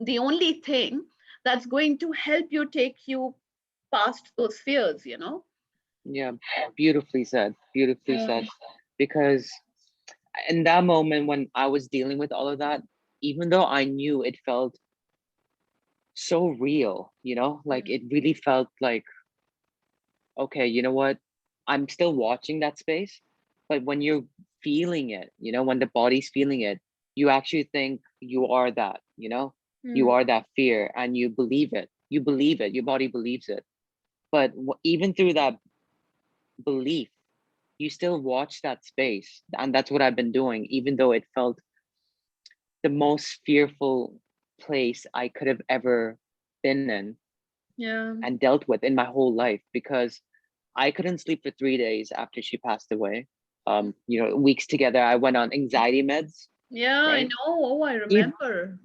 the only thing that's going to help you take you past those fears, you know? Yeah, beautifully said. Beautifully Mm. said. Because in that moment when I was dealing with all of that, even though I knew it felt so real, like Mm. it really felt like, okay, you know what? I'm still watching that space, but when you're feeling it, when the body's feeling it, you actually think you are that, you Mm. are that fear and you believe it. You believe it, your body believes it. But even through that belief, you still watch that space. And that's what I've been doing, even though it felt the most fearful place I could have ever been in Yeah. and dealt with in my whole life, because I couldn't sleep for 3 days after she passed away. Weeks together, I went on anxiety meds, Yeah, I right? know. Oh, I Even remember.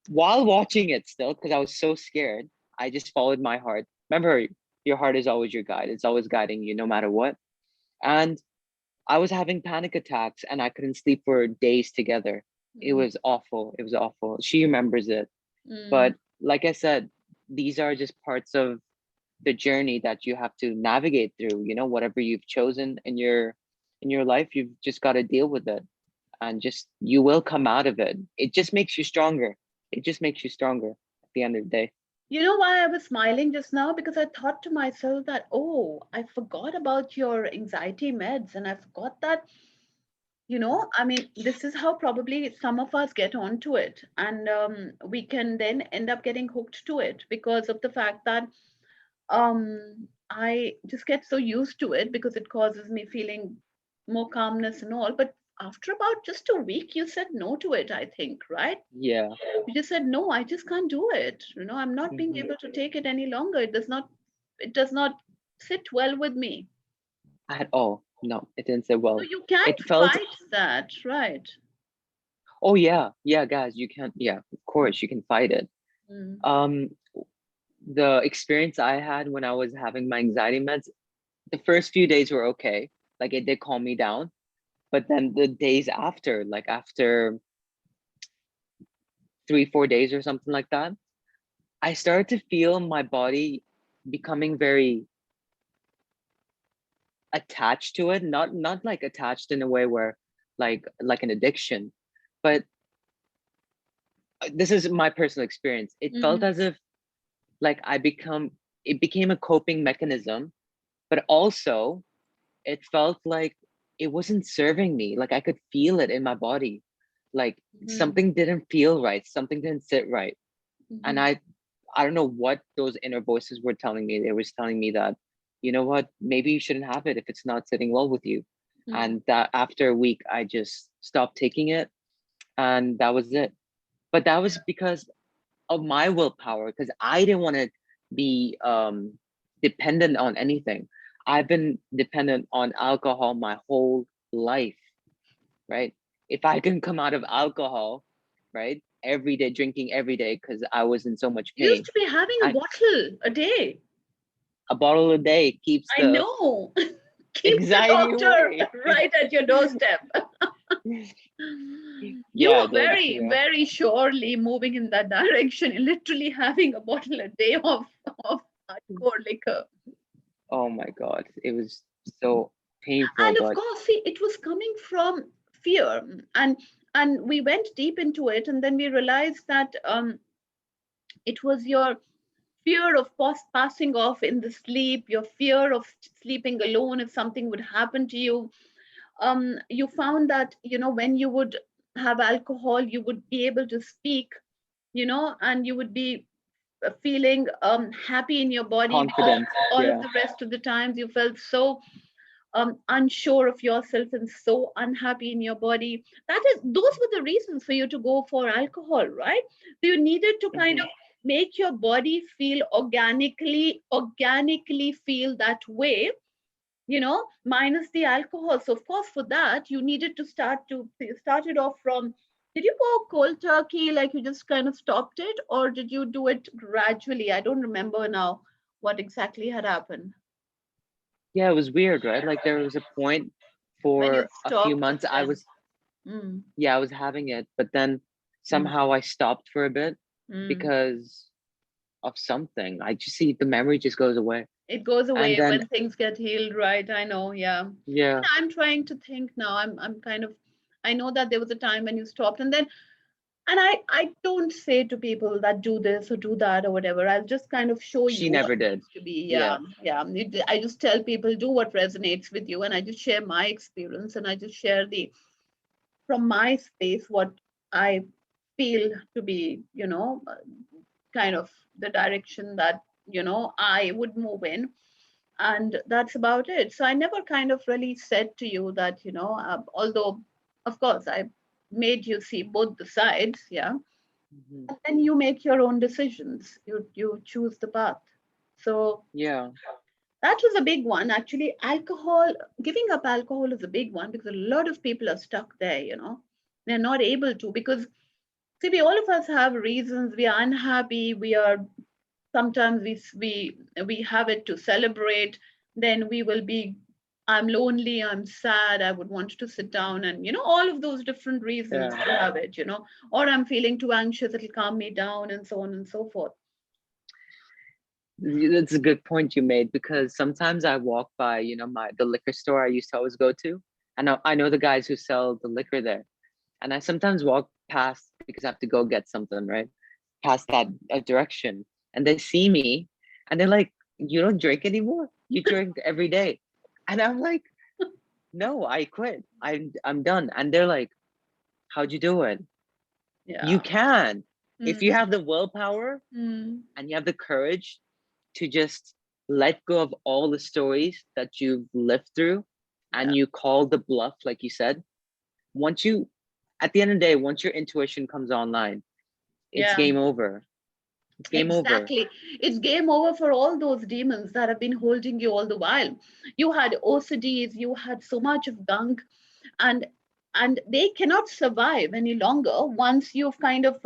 while watching it still, because I was so scared, I just followed my heart. Remember, your heart is always your guide. It's always guiding you no matter what. And I was having panic attacks and I couldn't sleep for days together. It Mm. was awful. It was awful. She remembers it. Mm. But like I said, these are just parts of the journey that you have to navigate through. Whatever you've chosen in your life, you've just got to deal with it, and just you will come out of it. It just makes you stronger. It just makes you stronger at the end of the day. You know why I was smiling just now? Because I thought to myself that, oh, I forgot about your anxiety meds, and I forgot that, I mean, this is how probably some of us get onto it. And we can then end up getting hooked to it because of the fact that I just get so used to it because it causes me feeling more calmness and all. But after about just a week, you said no to it, I think, right? Yeah. You just said, no, I just can't do it. I'm not being Hmm. able to take it any longer. It does not sit well with me. At all. No, it didn't say So well. you can't It felt, fight that, right? oh yeah, yeah, guys, you can, yeah, of course, you can fight it. Mm. Um, the experience I had when I was having my anxiety meds, the first few days were okay. Like it did calm me down. But then the days after, like after 3, 4 days or something like that, I started to feel my body becoming very attached to it. Not like attached in a way where like an addiction, but this is my personal experience. It felt Mm. as if like it became a coping mechanism, but also it felt like it wasn't serving me. Like I could feel it in my body. Like Mhm. something didn't feel right, something didn't sit right. And Mhm. I don't know what those inner voices were telling me. They was telling me that, you know what, maybe you shouldn't have it if it's not sitting well with you. Mhm. And that after a week, I just stopped taking it, and that was it. But that was because of my willpower, because I didn't want to be dependent on anything. I've been dependent on alcohol my whole life, right? If I can come out of alcohol, right, every day, drinking every day because I was in so much You used pain, to be having a I, bottle a day. a bottle a day keeps I the know. Keeps the anxiety doctor away. right at your doorstep. You Yeah, were very, yeah. very surely moving in that direction, literally having a bottle a day of hardcore liquor. Oh my God, it was so painful, And of but course, see, it was coming from fear. And we went deep into it, and then we realized that it was your fear of passing off in the sleep, your fear of sleeping alone if something would happen to you. You found that, when you would have alcohol, you would be able to speak, and you would be feeling happy in your body, because confident. all of Yeah. the rest of the times you felt so unsure of yourself and so unhappy in your body. Those were the reasons for you to go for alcohol, right? So you needed to kind Hmm. of make your body feel organically feel that way, minus the alcohol. So of course, for that you needed to started off from. Did you go cold turkey, like you just kind of stopped it, or did you do it gradually? I don't remember now what exactly had happened Yeah, it was weird, right? Like there was a point when you for a few stopped, months and then. Mm. yeah, I was having it, but then Mm. somehow I stopped for a bit. Mm. because of something. I just see the memory just goes away. It goes And away then when things get healed, right? I know, yeah. yeah, I'm trying to think now. I'm kind of, I know that there was a time when you stopped, and then, and I don't say to people that do this or do that or whatever. I'll just kind of show she you what never it did. used to be. Yeah. Yeah, yeah. I just tell people do what resonates with you, and I just share my experience, and I just share the from my space what I feel to be, kind of the direction that I would move in, and that's about it. So I never kind of really said to you that although of course I made you see both the sides, yeah, Mhm. and then you make your own decisions. You choose the path. So Yeah. that was a big one actually. Alcohol, giving up alcohol is a big one because a lot of people are stuck there. They're not able to because see, we all of us have reasons. We are unhappy. We are sometimes we have it to celebrate. Then we will be, I'm lonely, I'm sad, I would want to sit down, and all of those different reasons Yeah. to have it. Or I'm feeling too anxious, it'll calm me down, and so on and so forth. That's a good point you made because sometimes I walk by, the liquor store I used to always go to. And I know the guys who sell the liquor there. And I sometimes walk past because I have to go get something, right? Past that direction. And they see me and they're like, you don't drink anymore? You drink every day. And I'm like, no, I quit. I'm done. And they're like, how'd you do it? You Yeah. can. If you Mm, have the willpower mm, and you have the courage to just let go of all the stories that you've lived through yeah. and you call the bluff, like you said, once you, at the end of the day, once your intuition comes online, it's Yeah. game over. It's game over. Exactly. It's game over for all those demons that have been holding you all the while. You had OCDs, you had so much of gunk, and they cannot survive any longer once you've kind of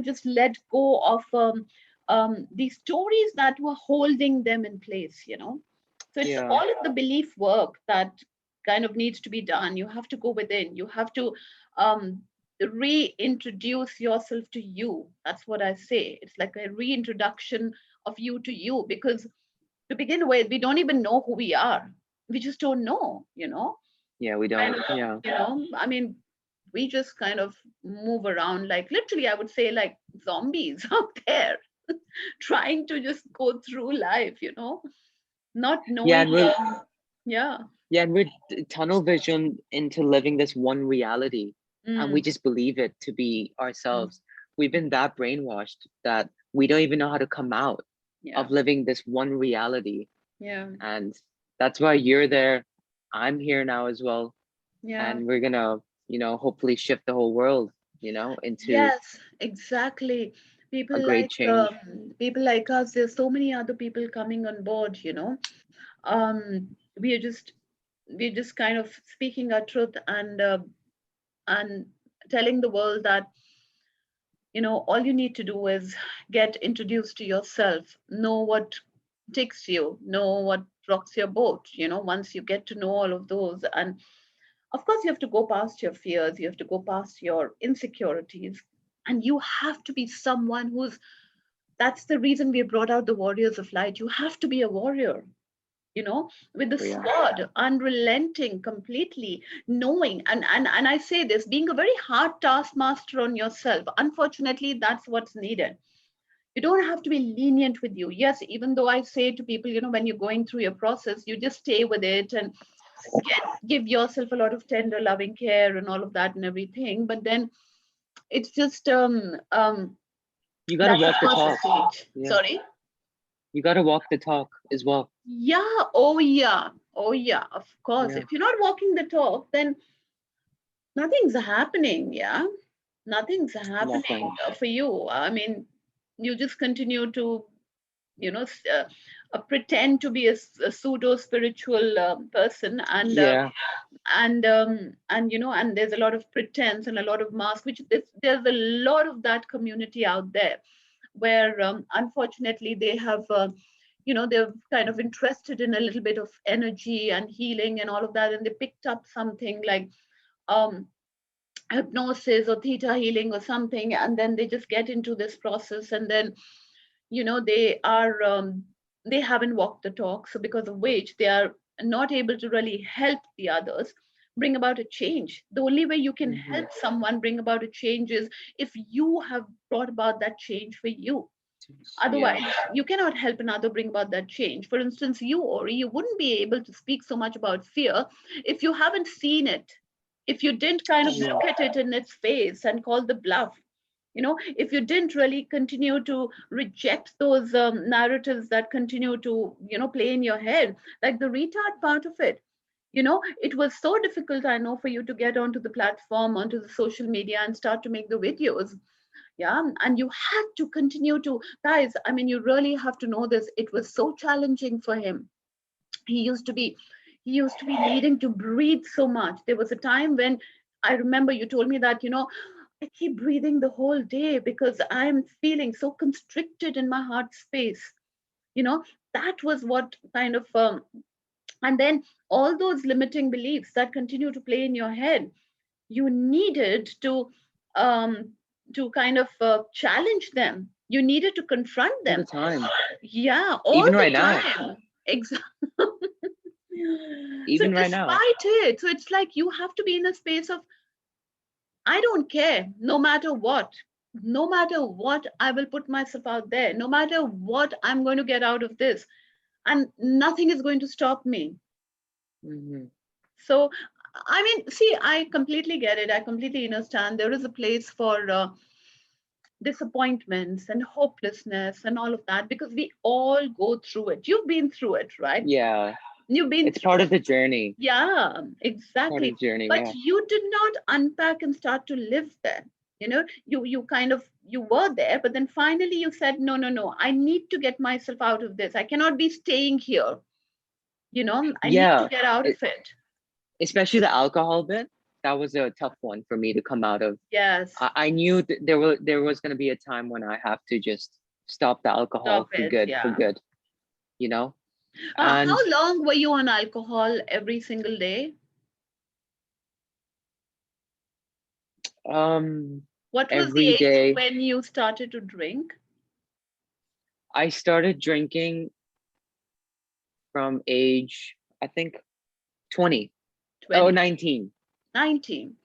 just let go of the stories that were holding them in place. So it's Yeah. all of the belief work that kind of needs to be done. You have to go within. You have to um, reintroduce yourself to you. That's what I say. It's like a reintroduction of you to you, because to begin with, we don't even know who we are. We just don't know. Yeah, we Kind don't. of, Yeah. I mean, we just kind of move around like literally, I would say, like zombies out there, trying to just go through life, not Yeah, knowing. and we're Yeah. yeah, and we're tunnel vision into living this one reality. And we Mm, just believe it to be mm, ourselves. We've been that brainwashed that we don't even know how to come out yeah. of living this one reality. Yeah. And that's why you're there. I'm here now as well. Yeah. And we're gonna, hopefully shift the whole world, into Yes, exactly. a great change. People like us. There's so many other people coming on board. We are just kind of speaking our truth and telling the world that all you need to do is get introduced to yourself, know what ticks you, know what rocks your boat. Once you get to know all of those, and of course you have to go past your fears, you have to go past your insecurities, and you have to be someone who's that's the reason we brought out the warriors of light. You have to be a warrior, with the Oh, yeah. sword, unrelenting completely, knowing. And I say this, being a very hard taskmaster on yourself. Unfortunately, that's what's needed. You don't have to be lenient with you. Yes, even though I say to people, when you're going through your process, you just stay with it and give yourself a lot of tender, loving care and all of that and everything. But then it's just You gotta that's walk the the first talk. stage. Yeah. Sorry. You gotta walk the talk as well. Yeah. Oh yeah. Oh yeah. Of course. Yeah. If you're not walking the talk, then nothing's happening. Yeah. Nothing's happening Nothing. for you. I mean, you just continue to pretend to be a pseudo spiritual person, Yeah. and there's a lot of pretense and a lot of mask, which there's a lot of that community out there where unfortunately they have they're kind of interested in a little bit of energy and healing and all of that, and they picked up something like um hypnosis or theta healing or something, and then they just get into this process, and then they haven't walked the talk, so because of which they are not able to really help the others bring about a change. The only way you can Hmm. help someone bring about a change is if you have brought about that change for you. Yeah. Otherwise, you cannot help another bring about that change. For instance, you wouldn't be able to speak so much about fear if you haven't seen it, if you didn't kind of Yeah. look at it in its face and call the bluff. If you didn't really continue to reject those narratives that continue to play in your head, like the retard part of it. It was so difficult, I know, for you to get onto the platform, onto the social media, and start to make the videos. Yeah, and you had to continue to, guys, I mean, you really have to know this. It was so challenging for him. He used to be he used to be needing to breathe so much. There was a time when I remember you told me that, I keep breathing the whole day because I'm feeling so constricted in my heart space. you know that was what kind of and then all those limiting beliefs that continue to play in your head, you needed um to kind of challenge them. You needed to confront All the them. time. Yeah, all Even the right now. time. Exactly. So Even right now. despite it, so it's like you have to be in a space of, I don't care, no matter what, I will put myself out there, no matter what, I'm going to get out of this, and nothing is going to stop me. Hmm. So, I mean, see, I completely get it. I completely understand. There is a place for disappointments and hopelessness and all of that, because we all go through it. You've been through it, right? Yeah. You've been It's part through of it. the journey. Yeah, Part of exactly. the journey. But Yeah. you did not unpack and start to live there. You kind of, you were there, but then finally you said, no, no, no, I need to get myself out of this. I cannot be staying here. I need to Yeah. get out of It, it. especially the alcohol bit. That was a tough one for me to come out of. Yes, I knew there was going to be a time when I have to just stop the stop alcohol for it. good, Yeah. you know? How And long were you on alcohol every single day? um What was the every age day when you started to drink? I started drinking from age, I think, 20. Oh, 20, 19. 19.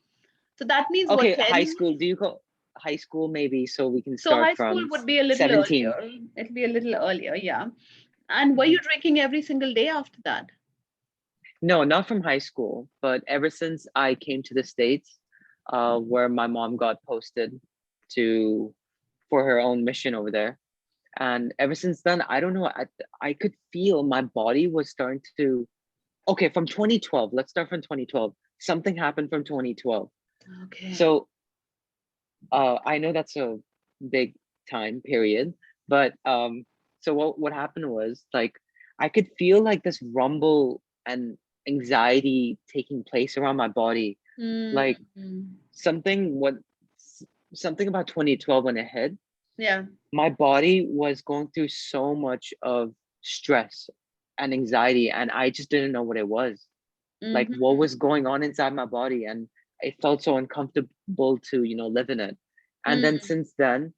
So that means what, Okay, high 10? school. Do you call high school maybe so we can So start high school from would be a little 17? earlier. It'll be a little earlier, yeah. And were you Mhm. drinking every single day after that? No, not from high school, but ever since I came to the States, where my mom got posted to for her own mission over there. And ever since then, I don't know, I could feel my body was starting to, okay, from 2012, let's start from 2012. Something happened from 2012. Okay. So I know that's a big time period, but so what happened was like I could feel like this rumble and anxiety taking place around my body, like Mm-hmm. something what something about 2012 when it hit, Yeah. my body was going through so much of stress and anxiety, and I just didn't know what it was, like what Mm-hmm. was going on inside my body, and it felt so uncomfortable to live in it. And then Mm. since then,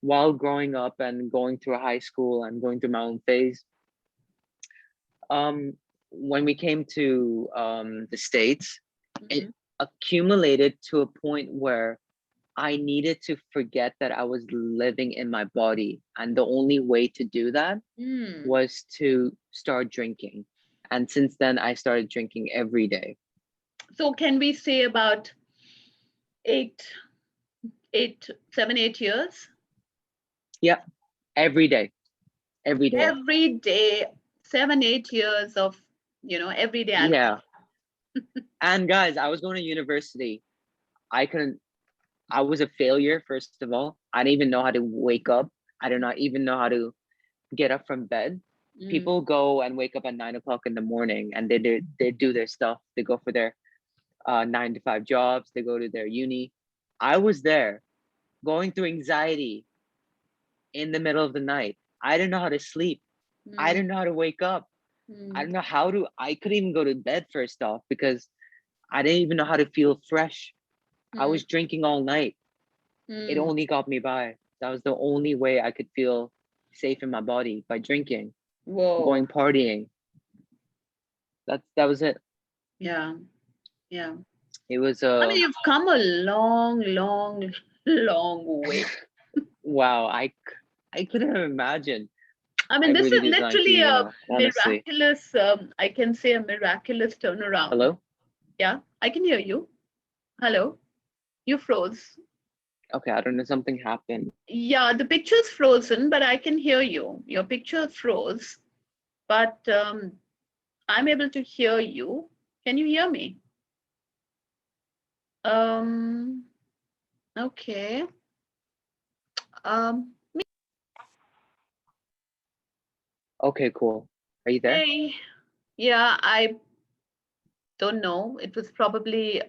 while growing up and going through high school and going through my own phase, um when we came to the States, it Mm-hmm. accumulated to a point where I needed to forget that I was living in my body, and the only way to do that Mm. was to start drinking. And since then I started drinking every day. So can we say about eight, 7, 8 years? Yeah, every day, every day. Every day, 7, 8 years of, everyday Yeah. alcohol. And guys, I was going to university. I couldn't, I was a failure, first of all. I didn't even know how to wake up. I did not even know how to get up from bed. Mm. People go and wake up at 9 o'clock in the morning and they do their stuff. They go for their 9 to 5 jobs, they go to their uni. I was there going through anxiety in the middle of the night. I didn't know how to sleep. I Mm. didn't know how to wake up. I Mm. don't know I couldn't even go to bed first off because I didn't even know how to feel fresh. I was drinking all night. It Mm. only got me by. That was the only way I could feel safe in my body, by drinking, Whoa. going partying. That was it. Yeah. Yeah. It was I mean, you've come a long, long, long way. wow. I couldn't imagine. I mean, I this really is designed to, literally you a know, honestly. miraculous, I can say a miraculous turnaround. Hello? Yeah, I can hear you. Hello? You froze. Okay, I don't know, something happened. Yeah, the picture's frozen, but I can hear you. Your picture froze, but I'm able to hear you. Can you hear me? Okay. Um, Okay, cool. Are you there? hey, yeah, I don't know. It was probably